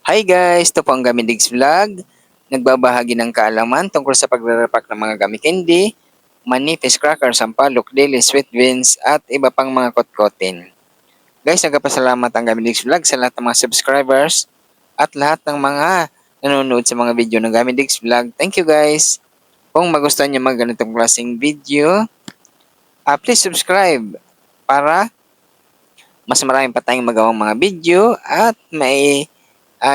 Hi guys! Ito po ang Gamidigs Vlog. Nagbabahagi ng kaalaman tungkol sa pagre-repack ng mga gummy candy, manipis crackers, sampalok, deli, sweet beans, at iba pang mga kotkotin. Guys, nagpasalamat ang Gamidigs Vlog sa lahat ng mga subscribers at lahat ng mga nanonood sa mga video ng Gamidigs Vlog. Thank you guys! Kung magustuhan niyo mga ganitong klaseng video, please subscribe para mas marami pa tayong magawang mga video at may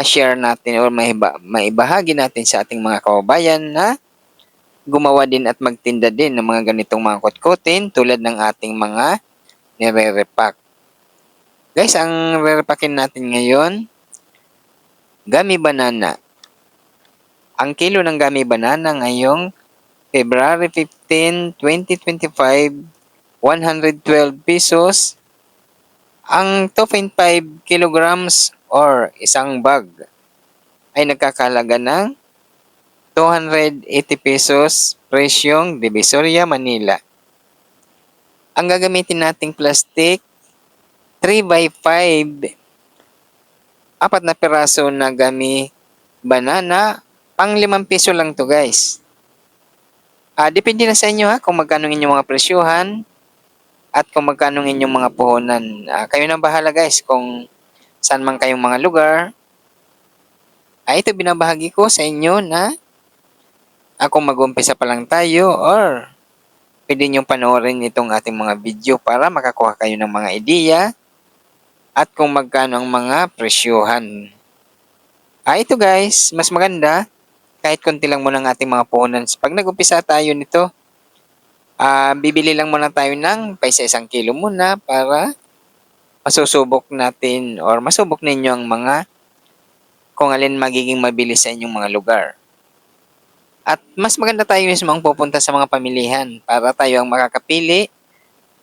share natin or maibahagi natin sa ating mga kababayan na gumawa din at magtinda din ng mga ganitong mga kotkotin tulad ng ating mga nire-repack. Guys, ang re-repackin natin ngayon, gummy banana. Ang kilo ng gummy banana ngayong February 15, 2025, 112 pesos. Ang 2.5 kilograms or isang bag ay nagkakalaga ng 280 pesos, presyong Divisoria, Manila. Ang gagamitin nating plastic, 3x5, 4 na piraso na gummy banana, pang 5 piso lang to guys. Depende na sa inyo kung magkano inyong mga presyuhan at kung magkano inyong mga puhunan. Kayo na bahala guys kung saan man kayong mga lugar. Ito binabahagi ko sa inyo na kung mag-umpisa pa lang tayo or pwede nyo panoorin itong ating mga video para makakuha kayo ng mga ideya at kung magkano ang mga presyuhan. Ito guys, mas maganda kahit konti lang muna ang ating mga puhunan. Pag nag-umpisa tayo nito, bibili lang muna tayo ng paisa 1 kilo muna para masusubok natin or masubok ninyo ang mga kung alin magiging mabilis sa inyong mga lugar. At mas maganda tayo mismo ang pupunta sa mga pamilihan para tayo ang makakapili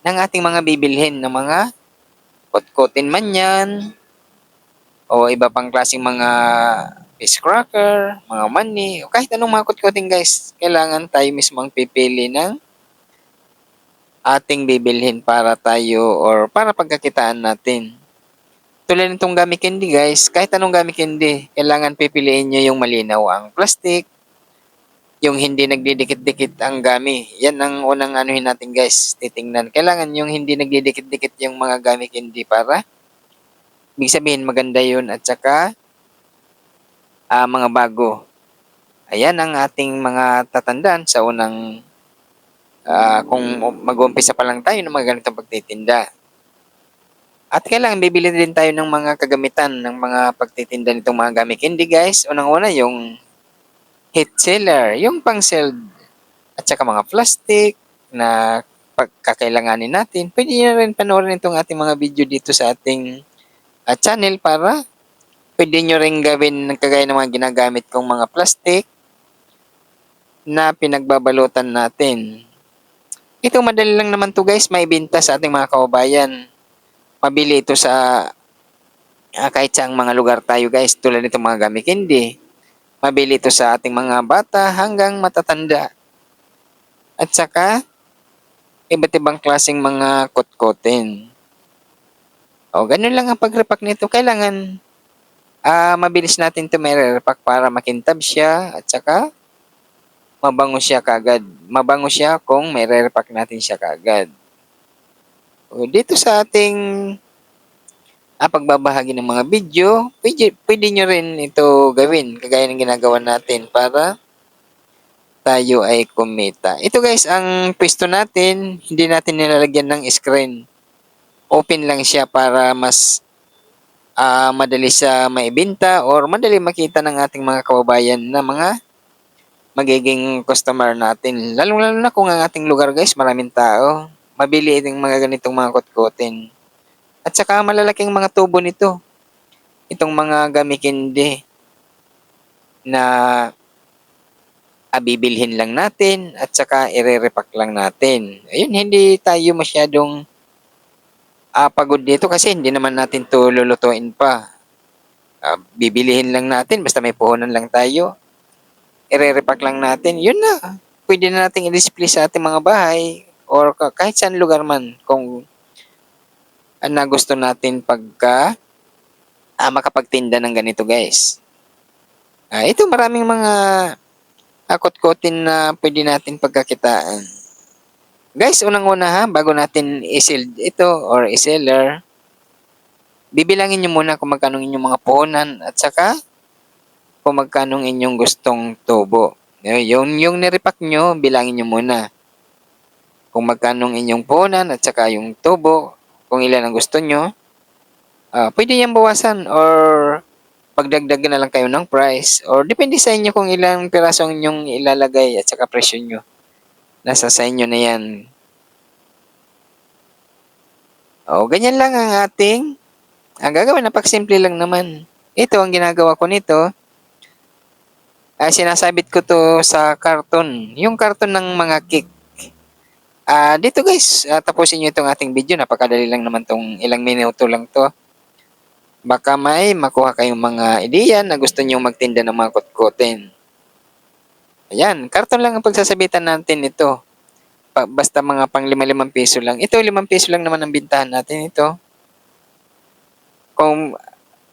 ng ating mga bibilhin ng mga kotkotin man yan o iba pang klaseng mga fish cracker, mga mani, o kahit anong mga kotkotin guys. Kailangan tayo mismo ang pipili ng ating bibilhin para tayo or para pagkakitaan natin. Tulad nitong gummy candy guys, kahit anong gummy candy, kailangan pipiliin nyo yung malinaw ang plastic, yung hindi nagdidikit-dikit ang gummy. Yan ang unang anuhin natin guys, titingnan. Kailangan yung hindi nagdidikit-dikit yung mga gummy candy para ibig sabihin maganda yun at saka mga bago. Ayan ang ating mga tatandaan sa unang kung mag-uumpisa pa lang tayo ng mga ganitong pagtitinda. At kailangan bibili din tayo ng mga kagamitan ng mga pagtitinda nitong mga gummy candy guys. Unang-una yung heat sealer, yung pang-sell at saka mga plastic na pagkakailanganin natin. Pwede nyo rin panoorin itong ating mga video dito sa ating channel para pwede nyo rin gawin ng kagaya ng mga ginagamit kong mga plastic na pinagbabalutan natin. Ito madali lang naman to guys, maibenta sa ating mga kababayan. Mabili ito sa kahit saang mga lugar tayo guys, tulad nito mga gummy candy. Mabili ito sa ating mga bata hanggang matatanda. At saka, iba't ibang klaseng mga kotkotin. Ganun lang ang pag-repack nito. Kailangan mabilis natin ito may repack para makintab siya at saka mabango siya kagad. Mabango siya kung may repack natin siya kagad. Dito sa ating pagbabahagi ng mga video, pwede nyo rin ito gawin kagaya ng ginagawa natin para tayo ay kumita. Ito guys, ang pwesto natin, hindi natin nilalagyan ng screen. Open lang siya para mas madali siya maibenta or madali makita ng ating mga kababayan na mga magiging customer natin. Lalo na kung ang ating lugar guys, maraming tao. Mabili itong mga ganitong mga kotkotin. At saka malalaking mga tubo nito. Itong mga gummy candy na bibilhin lang natin at saka ire-repack lang natin. Ayun, hindi tayo masyadong pagod dito kasi hindi naman natin to lulutuin pa. Bibilihin lang natin basta may puhunan lang tayo. Ire-repack lang natin. Yun na. Pwede na nating i-display sa ating mga bahay or kahit saan lugar man kung na gusto natin pagka makapagtinda ng ganito guys. Ito maraming mga akot-kotin na pwede natin pagkakitaan. Guys, unang-una ha, bago natin i-sell ito or i-seller, bibilangin nyo muna kung magkano inyong mga puhunan at saka kung magkano inyong gustong tubo. Yung nirepack nyo, bilangin nyo muna kung magkano inyong puhunan at saka yung tubo, kung ilan ang gusto nyo. Pwede yan bawasan or pagdagdagan na lang kayo ng price or depende sa inyo kung ilang piraso ang inyong ilalagay at saka presyo nyo. Nasa sa inyo na yan. Ganyan lang ang ang gagawin, napaksimple lang naman. Ito, ang ginagawa ko nito, sinasabit ko to sa karton. Yung karton ng mga cake. Dito guys, tapusin nyo itong ating video. Napakadali lang naman tong ilang minuto lang to. Baka may makuha kayong mga ideya na gusto nyo magtinda ng mga kutkutin. Ayan, karton lang ang pagsasabitan natin ito. Basta mga pang 5 piso lang. Ito, 5 piso lang naman ang bintahan natin ito. Kung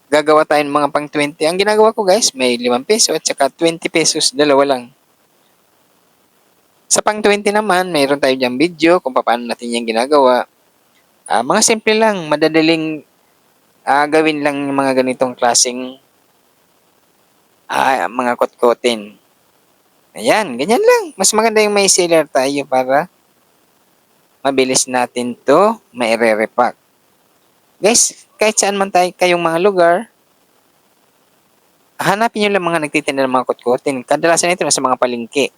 gagawa tayo ng mga pang 20, ang ginagawa ko guys, may 5 piso at saka 20 pesos, dalawa lang. Sa pang 20 naman, mayroon tayo diyang video kung paano natin yung ginagawa. Mga simple lang, madadaling gawin lang yung mga ganitong klaseng mga kotkotin. Ayan, ganyan lang. Mas maganda yung may seller tayo para mabilis natin to maire-repack. Guys, kahit saan man tayo kayong mga lugar, hanapin nyo lang mga nagtitinda ng mga kotkotin. Kadalasan ito nasa mga palengke.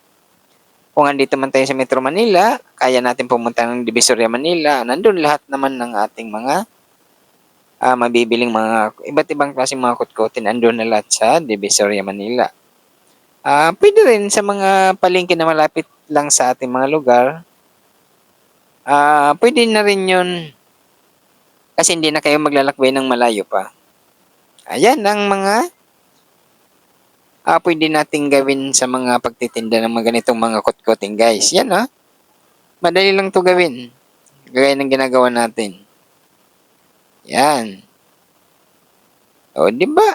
Kung andito man tayo sa Metro Manila, kaya natin pumunta ng Divisoria Manila. Nandun lahat naman ng ating mga mabibiling mga iba't ibang klaseng mga kotkotin. Andun na lahat sa Divisoria Manila. Pwede rin sa mga palengke na malapit lang sa ating mga lugar. Pwede na rin yun kasi hindi na kayo maglalakbay ng malayo pa. Ayan ang mga pwede nating gawin sa mga pagtitinda ng mga ganitong mga kotkotin guys. Yan madali lang to gawin. Gaya ng ginagawa natin. Yan. Di ba?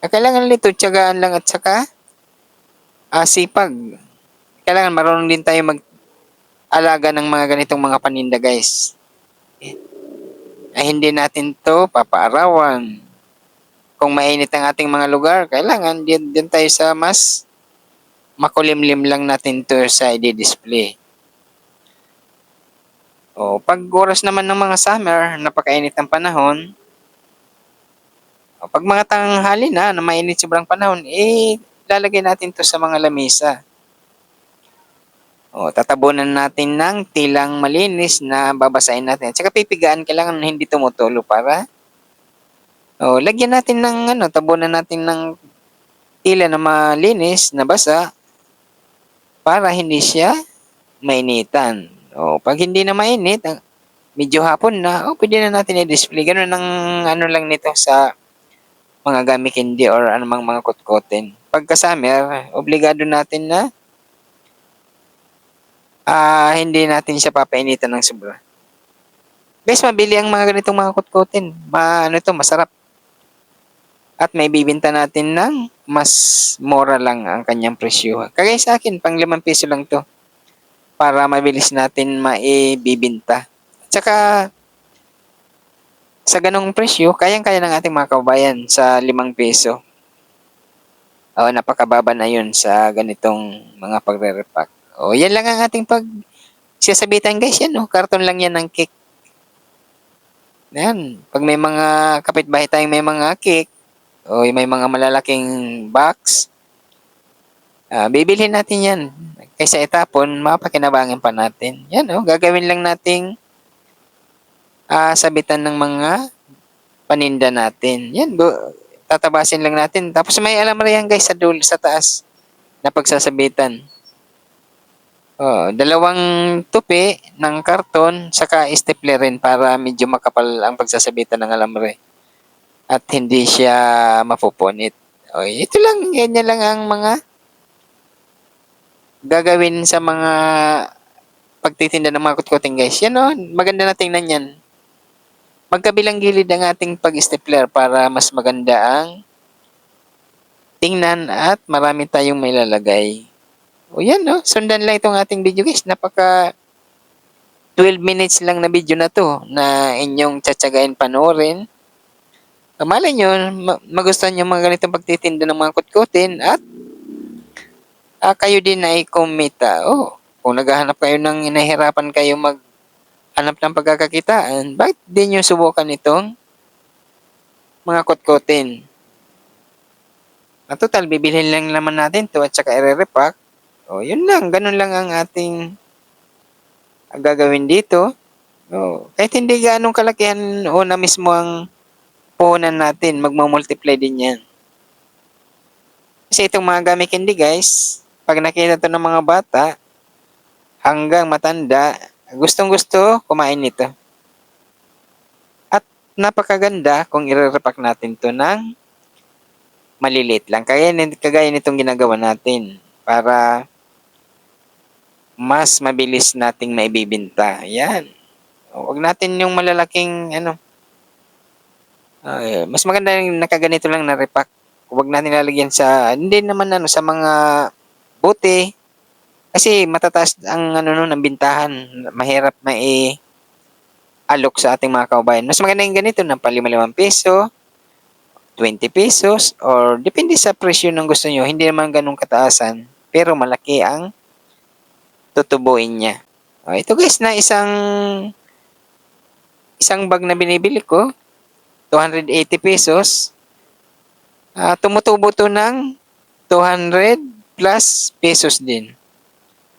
Kailangan nito tiyagaan lang at saka sipag. Kailangan marunong din tayo mag-alaga ng mga ganitong mga paninda guys. Hindi natin to papaarawan. Kung mainit ang ating mga lugar, kailangan din tayo sa mas makulimlim lang natin to sa i-display. Pag oras naman ng mga summer, napakainit ang panahon, pag mga tanghali na mainit sobrang panahon, lalagay natin to sa mga lamesa. Tatabunan natin ng tilang malinis na babasahin natin. At saka pipigaan, kailangan hindi tumutulo para lagyan natin ng tabunan natin ng tila na malinis na basa para hindi siya mainitan. Pag hindi na mainit, medyo hapon na, pwede na natin i-display. Ganun ang lang nito sa mga gamit candy or anumang mga kutkotin. Pagka summer, obligado natin na hindi natin siya papainitan ng sobra. Guys, mabili ang mga ganitong mga kutkotin. Masarap. At may bibinta natin ng mas mura lang ang kanyang presyo. Kagaya sa akin, pang 5 piso lang to para mabilis natin maibibinta. At saka, sa ganong presyo, kayang-kaya ng ating mga kababayan sa 5 piso. Napakababa na yun sa ganitong mga pagre-repack. Yan lang ang ating pagsasabitan guys. Yan, karton lang yan ng cake. Yan, pag may mga kapitbahay tayong may mga cake, may mga malalaking box, bibilhin natin yan. Kaysa itapon, mapakinabangan pa natin. Yan, gagawin lang nating sabitan ng mga paninda natin. Yan, tatabasin lang natin. Tapos may alambre yan guys sa taas na pagsasabitan. Dalawang tupi ng karton saka stapler rin para medyo makapal ang pagsasabitan ng alambre at hindi siya mapupunit. Ito lang, ganyan lang ang mga gagawin sa mga pagtitinda ng mga kutkuting guys. Yan maganda na tingnan yan. magkabilang gilid ang ating pag-stapler para mas maganda ang tingnan at marami tayong mailalagay. O yan, no? Sundan lang itong ating video guys. Napaka 12 minutes lang na video na to na inyong tsatsagain panoorin. Malay nyo, magustuhan nyo mga ganitong pagtitinda ng mga kutkutin at kayo din ay kumita. Oh, kung naghahanap kayo ng inahirapan kayo maghanap ng pagkakakitaan, bakit di nyo subukan itong mga kutkutin? At total, bibilhin lang naman natin to at saka i-repack. O, yun lang. Ganun lang ang ating gagawin dito. O, kahit hindi ganong kalakihan o na mismo ang puhunan natin, magmumultiply din yan. Kasi itong mga gummy candy guys, pag nakita to ng mga bata, hanggang matanda, gustong gusto kumain nito. At napakaganda kung i-repack natin to ng maliliit lang. Kagaya nitong ginagawa natin para mas mabilis nating maibibenta. Yan. Huwag natin yung malalaking mas maganda yung nakaganito lang na repack. Huwag natin lalagyan sa hindi naman sa mga bote kasi matataas ang ng bintahan. Mahirap alok sa ating mga kababayan. Mas maganda yung ganito ng ₱5 peso, 20 pesos, or depende sa presyo ng gusto nyo. Hindi naman ganun kataasan, pero malaki ang tutubuin niya. Ito guys na isang bag na binibili ko, 280 pesos. Tumutubo to ng 200 plus pesos din.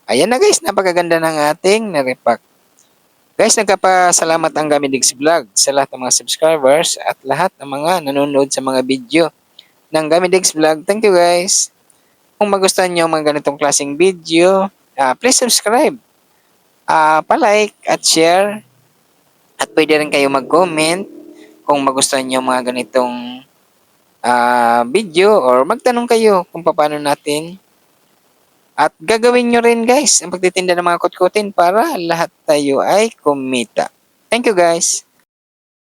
Ayan na guys, napakaganda ng ating na-repack. Guys, nagpapasalamat ang Gamidigs Vlog sa lahat ng mga subscribers at lahat ng mga nanonood sa mga video ng Gamidigs Vlog. Thank you guys. Kung magustuhan nyo mga ganitong klaseng video, please subscribe, pa-like at share. At pwede rin kayo mag-comment kung magustuhan nyo mga ganitong video or magtanong kayo kung paano natin. At gagawin nyo rin guys ang pagtitinda ng mga kutkutin para lahat tayo ay kumita. Thank you guys.